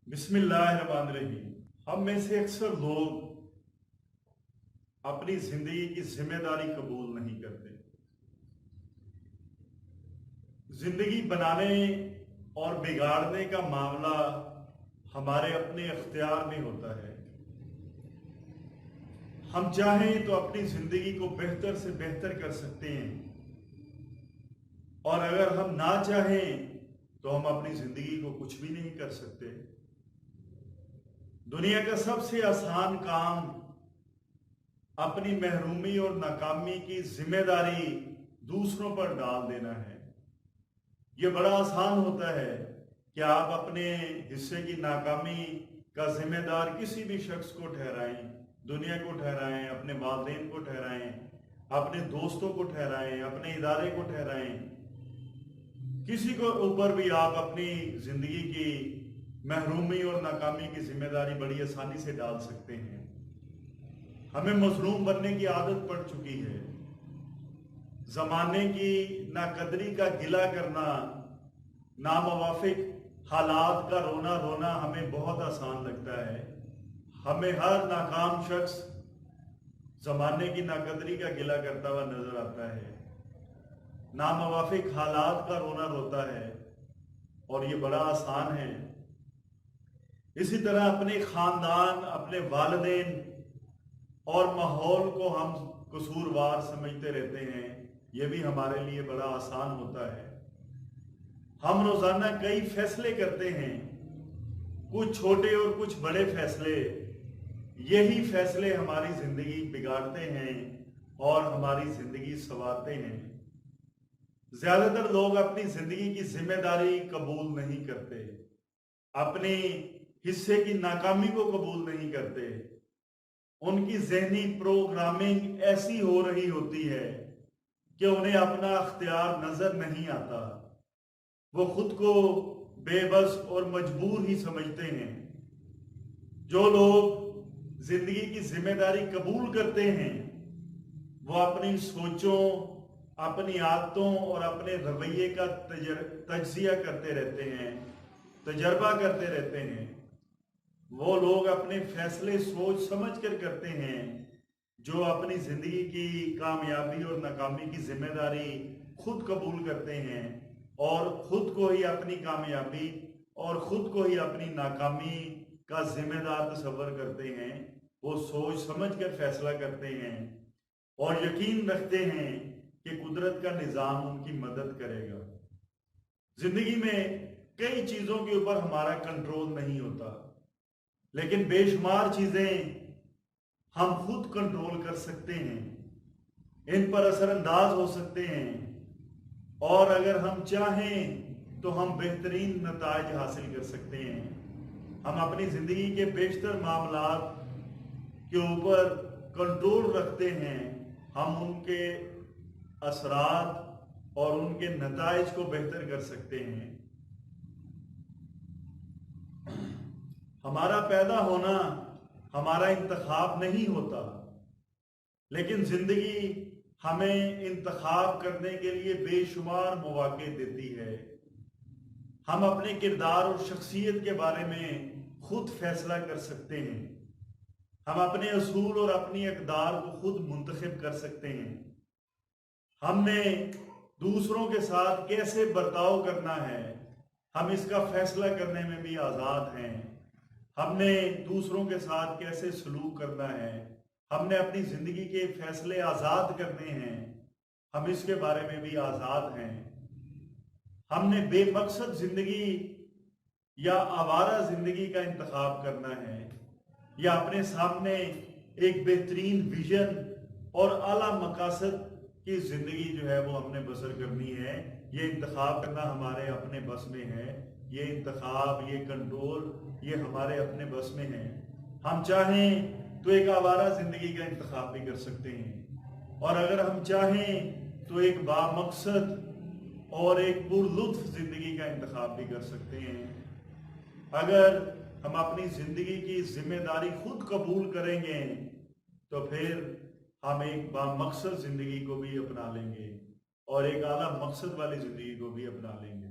बिस्मिल्लाहिर्रहमानिर्रहीम। हम में से अक्सर लोग अपनी जिंदगी की जिम्मेदारी कबूल नहीं करते। जिंदगी बनाने और बिगाड़ने का मामला हमारे अपने अख्तियार में होता है। हम चाहें तो अपनी जिंदगी को बेहतर से बेहतर कर सकते हैं, और अगर हम ना चाहें तो हम अपनी जिंदगी को कुछ भी नहीं कर सकते। दुनिया का सबसे आसान काम अपनी महरूमी और नाकामी की जिम्मेदारी दूसरों पर डाल देना है। यह बड़ा आसान होता है कि आप अपने हिस्से की नाकामी का जिम्मेदार किसी भी शख्स को ठहराएं, दुनिया को ठहराएं, अपने वालिदैन को ठहराएं, अपने दोस्तों को ठहराएं, अपने इदारे को ठहराएं। किसी को ऊपर भी आप अपनी जिंदगी की महरूमी और नाकामी की जिम्मेदारी बड़ी आसानी से डाल सकते हैं। हमें मजलूम बनने की आदत पड़ चुकी है। जमाने की नाकदरी का गिला करना, नामुवाफिक हालात का रोना रोना हमें बहुत आसान लगता है। हमें हर नाकाम शख्स जमाने की नाकदरी का गिला करता हुआ नजर आता है, नामुवाफिक हालात का रोना रोता है, और ये बड़ा आसान है। इसी तरह अपने खानदान, अपने वालिदैन और माहौल को हम कसूरवार समझते रहते हैं। यह भी हमारे लिए बड़ा आसान होता है। हम रोजाना कई फैसले करते हैं, कुछ छोटे और कुछ बड़े फैसले। यही फैसले हमारी जिंदगी बिगाड़ते हैं और हमारी जिंदगी संवारते हैं। ज्यादातर लोग अपनी जिंदगी की जिम्मेदारी कबूल नहीं करते, अपने हिस्से की नाकामी को कबूल नहीं करते। उनकी ज़हनी प्रोग्रामिंग ऐसी हो रही होती है कि उन्हें अपना अख्तियार नजर नहीं आता। वो खुद को बेबस और मजबूर ही समझते हैं। जो लोग जिंदगी की जिम्मेदारी कबूल करते हैं, वो अपनी सोचों, अपनी आदतों और अपने रवैये का तज्जिया करते रहते हैं, तजर्बा करते रहते हैं। वो लोग अपने फैसले सोच समझ कर करते हैं, जो अपनी जिंदगी की कामयाबी और नाकामी की जिम्मेदारी खुद कबूल करते हैं और खुद को ही अपनी कामयाबी और खुद को ही अपनी नाकामी का जिम्मेदार तस्वर करते हैं। वो सोच समझ कर फैसला करते हैं और यकीन रखते हैं कि कुदरत का निज़ाम उनकी मदद करेगा। जिंदगी में कई चीजों के ऊपर हमारा कंट्रोल नहीं होता, लेकिन बेशुमार चीजें हम खुद कंट्रोल कर सकते हैं, इन पर असरअंदाज हो सकते हैं, और अगर हम चाहें तो हम बेहतरीन नताइज हासिल कर सकते हैं। हम अपनी जिंदगी के बेशतर मामलात के ऊपर कंट्रोल रखते हैं। हम उनके असरात और उनके नताइज को बेहतर कर सकते हैं। हमारा पैदा होना हमारा इंतखाब नहीं होता, लेकिन जिंदगी हमें इंतखाब करने के लिए बेशुमार मौके देती है। हम अपने किरदार और शख्सियत के बारे में खुद फैसला कर सकते हैं। हम अपने असूल और अपनी अक़दार को खुद मुंतखब कर सकते हैं। हमने दूसरों के साथ कैसे बर्ताव करना है, हम इसका फैसला करने में भी आज़ाद हैं। हमने दूसरों के साथ कैसे सलूक करना है, हमने अपनी जिंदगी के फैसले आज़ाद करने हैं, हम इसके बारे में भी आज़ाद हैं। हमने बेमकसद जिंदगी या आवारा जिंदगी का इंतखाब करना है, या अपने सामने एक बेहतरीन विजन और आला मकासद की जिंदगी जो है वो हमने बसर करनी है। ये इंतखाब करना हमारे अपने बस में है। ये इंतखाब, ये कंट्रोल, ये हमारे अपने बस में है। हम चाहें तो एक आवारा जिंदगी का इंतखाब भी कर सकते हैं, और अगर हम चाहें तो एक बामकसद और एक पुरलुत्फ जिंदगी का इंतखाब भी कर सकते हैं। अगर हम अपनी जिंदगी की जिम्मेदारी खुद कबूल करेंगे तो फिर हम एक बामकसद जिंदगी को भी अपना लेंगे और एक आला मकसद वाली जिंदगी को भी अपना लेंगे।